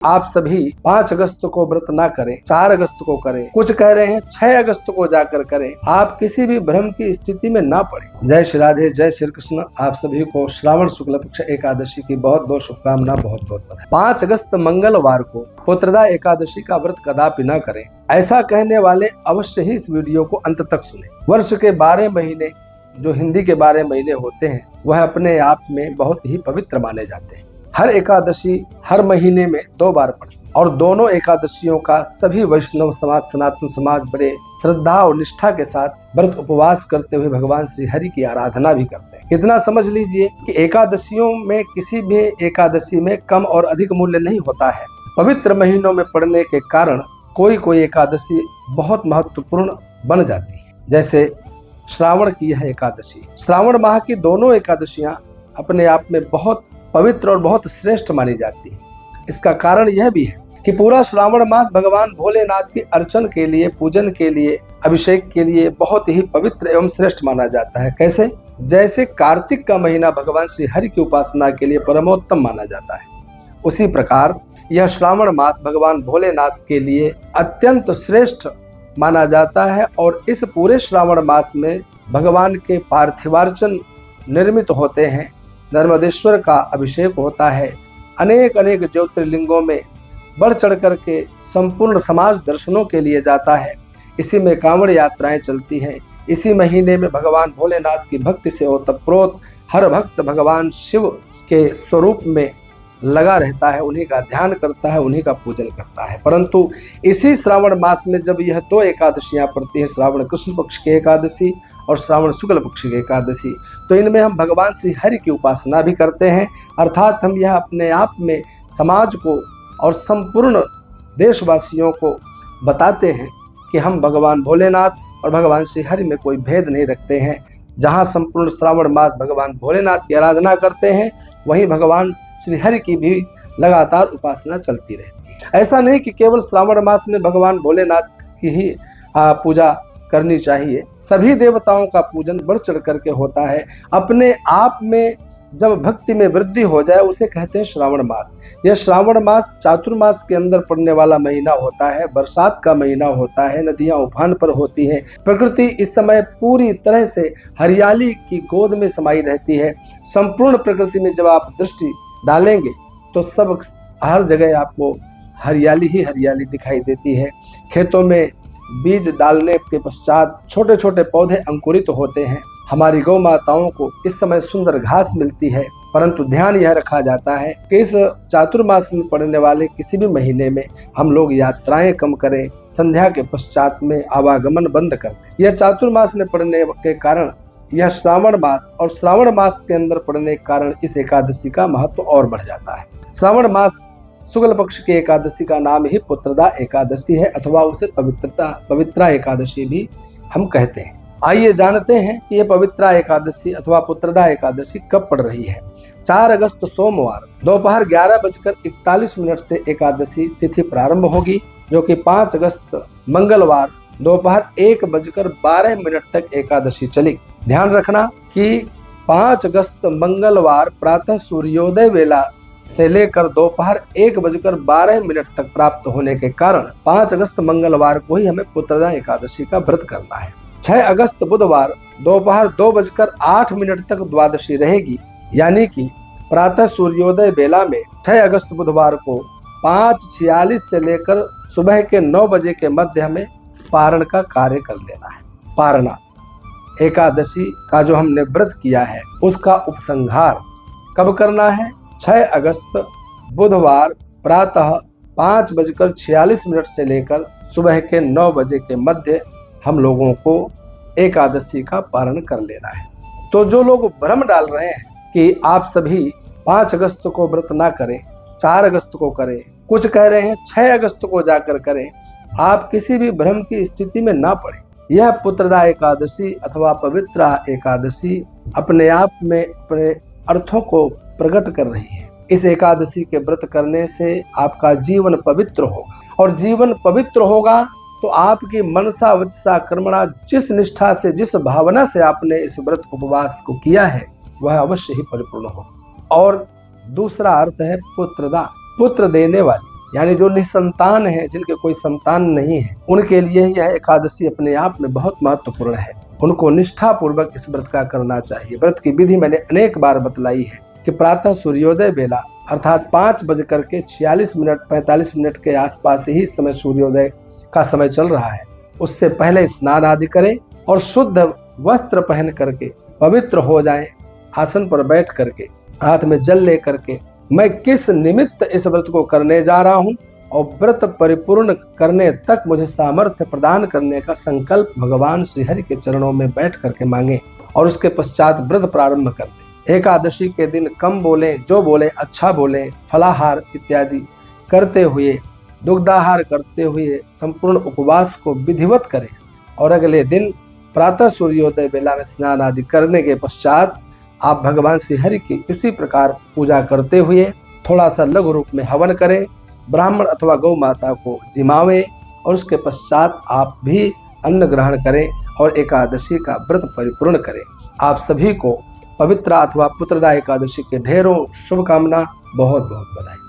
आप सभी 5 अगस्त को व्रत ना करें, 4 अगस्त को करें, कुछ कह रहे हैं 6 अगस्त को जाकर करें। आप किसी भी भ्रम की स्थिति में ना पड़े। जय श्री राधे, जय श्री कृष्ण। आप सभी को श्रावण शुक्ल पक्ष एकादशी की बहुत बहुत शुभकामना, बहुत बहुत बधाई। 5 अगस्त मंगलवार को पुत्रदा एकादशी का व्रत कदापि ना करें, ऐसा कहने वाले अवश्य ही इस वीडियो को अंत तक सुने। वर्ष के 12 महीने जो हिंदी के 12 महीने होते हैं वह अपने आप में बहुत ही पवित्र माने जाते हैं। हर एकादशी हर महीने में 2 बार पड़ती है और दोनों एकादशियों का सभी वैष्णव समाज, सनातन समाज बड़े श्रद्धा और निष्ठा के साथ व्रत उपवास करते हुए भगवान श्री हरि की आराधना भी करते हैं। इतना समझ लीजिए कि एकादशियों में किसी भी एकादशी में कम और अधिक मूल्य नहीं होता है। पवित्र महीनों में पड़ने के कारण कोई एकादशी बहुत महत्वपूर्ण बन जाती है। जैसे श्रावण की यह एकादशी, श्रावण माह की दोनों एकादशियां अपने आप में बहुत पवित्र और बहुत श्रेष्ठ मानी जाती है। इसका कारण यह भी है कि पूरा श्रावण मास भगवान भोलेनाथ की अर्चन के लिए, पूजन के लिए, अभिषेक के लिए बहुत ही पवित्र एवं श्रेष्ठ माना जाता है। कैसे? जैसे कार्तिक का महीना भगवान श्री हरि की उपासना के लिए परमोत्तम माना जाता है, उसी प्रकार यह श्रावण मास भगवान भोलेनाथ के लिए अत्यंत श्रेष्ठ माना जाता है। और इस पूरे श्रावण मास में भगवान के पार्थिवार्चन निर्मित होते हैं, नर्मदेश्वर का अभिषेक होता है, अनेक ज्योतिर्लिंगों में बढ़ चढ़ करके संपूर्ण समाज दर्शनों के लिए जाता है। इसी में कांवड़ यात्राएं चलती हैं। इसी महीने में भगवान भोलेनाथ की भक्ति से ओतप्रोत हर भक्त भगवान शिव के स्वरूप में लगा रहता है, उन्हीं का ध्यान करता है, उन्हीं का पूजन करता है। परंतु इसी श्रावण मास में जब यह 2 एकादशियां पड़ती हैं, श्रावण कृष्ण पक्ष की एकादशी और श्रावण शुक्ल पक्ष की एकादशी, तो इनमें हम भगवान श्री हरि की उपासना भी करते हैं। अर्थात हम यह अपने आप में समाज को और संपूर्ण देशवासियों को बताते हैं कि हम भगवान भोलेनाथ और भगवान श्री हरि में कोई भेद नहीं रखते हैं। जहाँ संपूर्ण श्रावण मास भगवान भोलेनाथ की आराधना करते हैं, वहीं भगवान श्री हरि की भी लगातार उपासना चलती रहती है। ऐसा नहीं कि केवल श्रावण मास में भगवान भोलेनाथ की ही पूजा करनी चाहिए। सभी देवताओं का पूजन बढ़ चढ़ करके होता है। अपने आप में जब भक्ति में वृद्धि हो जाए उसे कहते हैं श्रावण मास। यह श्रावण मास चातुर्मास के अंदर पड़ने वाला महीना होता है, बरसात का महीना होता है, नदियां उफान पर होती हैं, प्रकृति इस समय पूरी तरह से हरियाली की गोद में समाई रहती है। संपूर्ण प्रकृति में जब आप दृष्टि डालेंगे तो सब हर जगह आपको हरियाली ही हरियाली दिखाई देती है। खेतों में बीज डालने के पश्चात छोटे छोटे पौधे अंकुरित होते हैं। हमारी गौ माताओं को इस समय सुंदर घास मिलती है। परंतु ध्यान यह रखा जाता है कि इस चातुर्मास में पड़ने वाले किसी भी महीने में हम लोग यात्राएं कम करें, संध्या के पश्चात में आवागमन बंद कर दें। यह चातुर्मास में पड़ने के कारण यह श्रावण मास और श्रावण मास के अंदर पड़ने के कारण इस एकादशी का महत्व और बढ़ जाता है। श्रावण मास शुक्ल पक्ष की एकादशी का नाम ही पुत्रदा एकादशी है, अथवा उसे पवित्रा एकादशी भी हम कहते हैं। आइए जानते हैं कि यह पवित्रा एकादशी अथवा पुत्रदा एकादशी कब पड़ रही है। 4 अगस्त सोमवार दोपहर 11:41 से एकादशी तिथि प्रारंभ होगी, जो कि 5 अगस्त मंगलवार दोपहर 1:12 तक एकादशी चलेगी। ध्यान रखना कि 5 अगस्त मंगलवार प्रातः सूर्योदय वेला से लेकर दोपहर 1:12 तक प्राप्त होने के कारण 5 अगस्त मंगलवार को ही हमें पुत्रदा एकादशी का व्रत करना है। 6 अगस्त बुधवार दोपहर 2:08 तक द्वादशी रहेगी, यानी कि प्रातः सूर्योदय बेला में 6 अगस्त बुधवार को 5:46 से लेकर सुबह के 9 बजे के मध्य हमें पारण का कार्य कर लेना है। पारणा एकादशी का जो हमने व्रत किया है उसका उपसंहार कब करना है? 6 अगस्त बुधवार प्रातः 5:46 से लेकर सुबह के 9 बजे के मध्य हम लोगों को एकादशी का पारण कर लेना है। तो जो लोग भ्रम डाल रहे हैं कि आप सभी 5 अगस्त को व्रत ना करें, 4 अगस्त को करें, कुछ कह रहे हैं 6 अगस्त को जाकर करें, आप किसी भी भ्रम की स्थिति में ना पड़े। यह पुत्रदा एकादशी अथवा पवित्रा एकादशी अपने आप में अपने अर्थों को प्रकट कर रही है। इस एकादशी के व्रत करने से आपका जीवन पवित्र होगा, और जीवन पवित्र होगा तो आपकी मनसा वचसा कर्मणा, जिस निष्ठा से, जिस भावना से आपने इस व्रत उपवास को किया है वह अवश्य ही परिपूर्ण होगा। और दूसरा अर्थ है पुत्रदा, पुत्र देने वाली। यानी जो निसंतान है, जिनके कोई संतान नहीं है, उनके लिए यह एकादशी अपने आप में बहुत महत्वपूर्ण है। उनको निष्ठा पूर्वक इस व्रत का करना चाहिए। व्रत की विधि मैंने अनेक बार बतलाई है कि प्रातः सूर्योदय बेला अर्थात 5:46 45 मिनट के आसपास ही समय सूर्योदय का समय चल रहा है, उससे पहले स्नान आदि करें और शुद्ध वस्त्र पहन करके पवित्र हो जाएं। आसन पर बैठ करके हाथ में जल ले करके मैं किस निमित्त इस व्रत को करने जा रहा हूं और व्रत परिपूर्ण करने तक मुझे सामर्थ्य प्रदान करने का संकल्प भगवान श्री हरि के चरणों में बैठ करके मांगे और उसके पश्चात व्रत प्रारंभ कर दें। एकादशी के दिन कम बोले, जो बोले अच्छा बोले, फलाहार इत्यादि करते हुए, दुग्धाहार करते हुए संपूर्ण उपवास को विधिवत करें और अगले दिन प्रातः सूर्योदय बेला में स्नान आदि करने के पश्चात आप भगवान श्री हरि की इसी प्रकार पूजा करते हुए थोड़ा सा लघु रूप में हवन करें, ब्राह्मण अथवा गौ माता को जिमावें और उसके पश्चात आप भी अन्न ग्रहण करें और एकादशी का व्रत परिपूर्ण करें। आप सभी को पवित्र अथवा पुत्रदा एकादशी के ढेरों शुभकामना, बहुत बहुत बधाई।